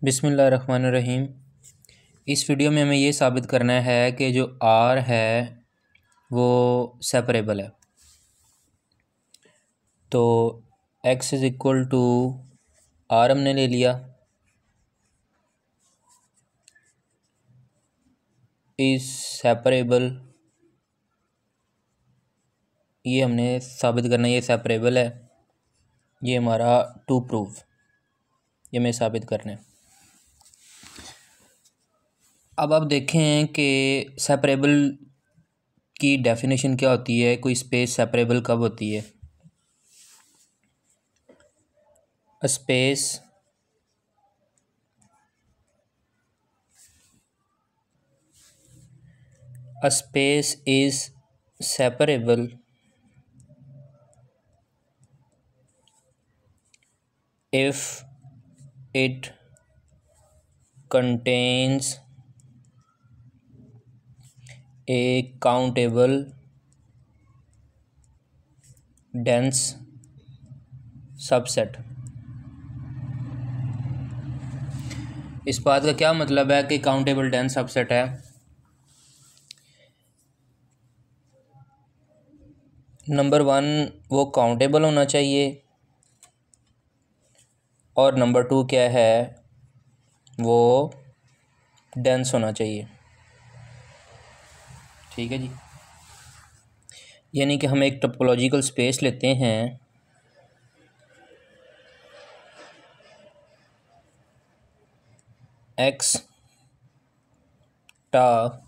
बिस्मिल्लाहिर्रहमानिर्रहीम। इस वीडियो में हमें ये साबित करना है कि जो आर है वो सेपरेबल है। तो x is equal to R हमने ले लिया, इज़ सेपरेबल, ये हमने साबित करना है, ये सेपरेबल है। ये हमारा टू प्रूफ, ये हमें साबित करना है। अब आप देखें कि सेपरेबल की डेफिनेशन क्या होती है, कोई स्पेस सेपरेबल कब होती है। A space is separable if it contains a countable dense subset। इस बात का क्या मतलब है कि काउंटेबल डेंस सबसेट है। नंबर 1 वो काउंटेबल होना चाहिए, और नंबर 2 क्या है, वो डेंस होना चाहिए। ठीक है जी, यानी कि हम एक टोपोलॉजिकल स्पेस लेते हैं, एक्स टा,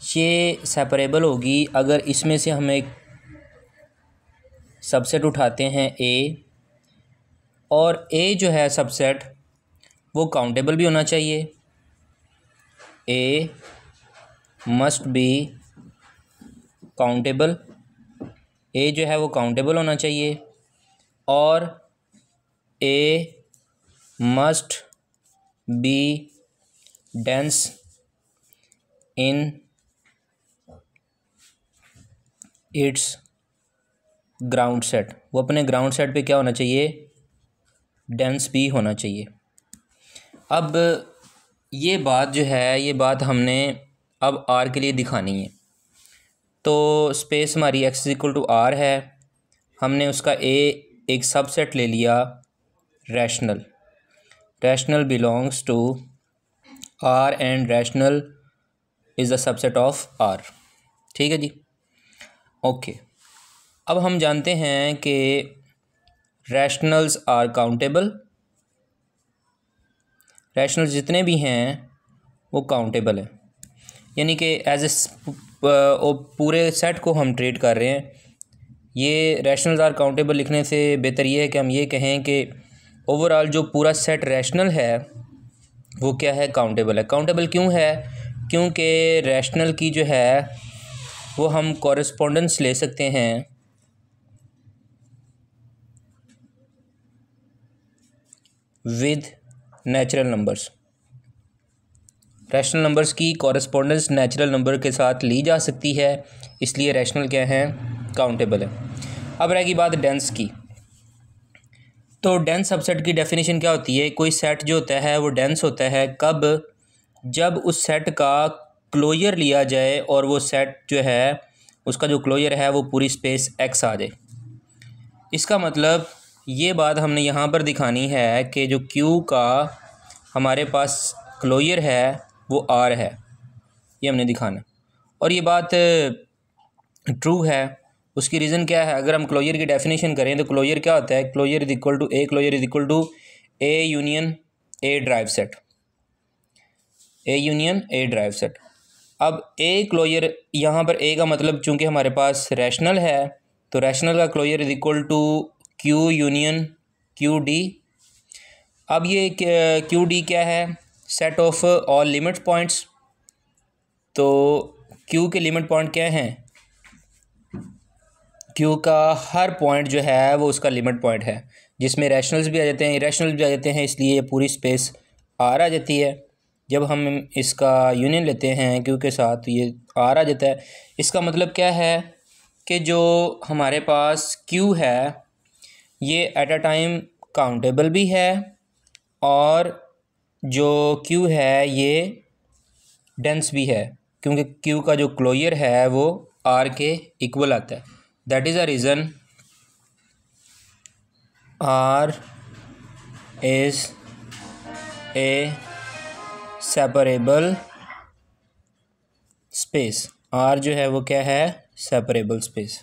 ये सेपरेबल होगी अगर इसमें से हम एक सबसेट उठाते हैं ए, और ए जो है सबसेट वो काउंटेबल भी होना चाहिए। A must be countable, A जो है वो काउंटेबल होना चाहिए, और A must be dense in its ground set, वो अपने ग्राउंड सेट पे क्या होना चाहिए, डेंस भी होना चाहिए। अब ये बात जो है, ये बात हमने अब आर के लिए दिखानी है। तो स्पेस हमारी एक्स इक्वल टू आर है, हमने उसका ए एक सबसेट ले लिया rational, rational belongs to R and rational is the subset of R. ठीक है जी, ओके। अब हम जानते हैं कि रैशनल्स आर काउंटेबल, रैशनल्स जितने भी हैं वो काउंटेबल है, यानी कि एज ए पूरे सेट को हम ट्रीट कर रहे हैं। ये रैशनल्स आर काउंटेबल लिखने से बेहतर ये है कि हम ये कहें कि ओवरऑल जो पूरा सेट रैशनल है वो क्या है, काउंटेबल है। काउंटेबल क्यों है, क्योंकि रैशनल की जो है वो हम कॉरेस्पोंडेंस ले सकते हैं with natural numbers. Rational numbers की कॉरेस्पोंडेंस नेचुरल नंबर के साथ ली जा सकती है, इसलिए रैशनल क्या है, काउंटेबल है। अब रहेगी बात डेंस की। तो डेंस सबसेट की डेफिनेशन क्या होती है, कोई सेट जो होता है वो डेंस होता है कब, जब उस सेट का क्लोजर लिया जाए और वो सेट जो है उसका जो क्लोजर है वो पूरी स्पेस एक्स आ जाए। इसका मतलब ये बात हमने यहाँ पर दिखानी है कि जो क्यू का हमारे पास क्लोजर है वो आर है, ये हमने दिखाना। और ये बात ट्रू है। उसकी रीज़न क्या है, अगर हम क्लोजर की डेफिनेशन करें तो क्लोजर क्या होता है, closure is equal to A, closure is equal to A union A derived set, A union A derived set. अब ए क्लोजर, यहाँ पर ए का मतलब चूँकि हमारे पास रैशनल है तो रैशनल का closure is equal to Q union Q D. अब ये क्यू डी क्या है, set of all limit points. तो क्यू के लिमिट पॉइंट क्या हैं, क्यू का हर पॉइंट जो है वो उसका लिमिट पॉइंट है, जिसमें रैशनल्स भी आ जाते हैं, इरेशनल्स भी आ जाते हैं, इसलिए ये पूरी स्पेस आर आ जाती है। जब हम इसका यूनियन लेते हैं क्यू के साथ तो ये आर आ जाता है। इसका मतलब क्या है कि जो हमारे पास क्यू है ये एट अ टाइम काउंटेबल भी है और जो क्यू है ये डेंस भी है, क्योंकि क्यू का जो क्लोजर है वो आर के इक्वल आता है। That is a reason R is a separable space. R जो है वो क्या है, सेपरेबल स्पेस।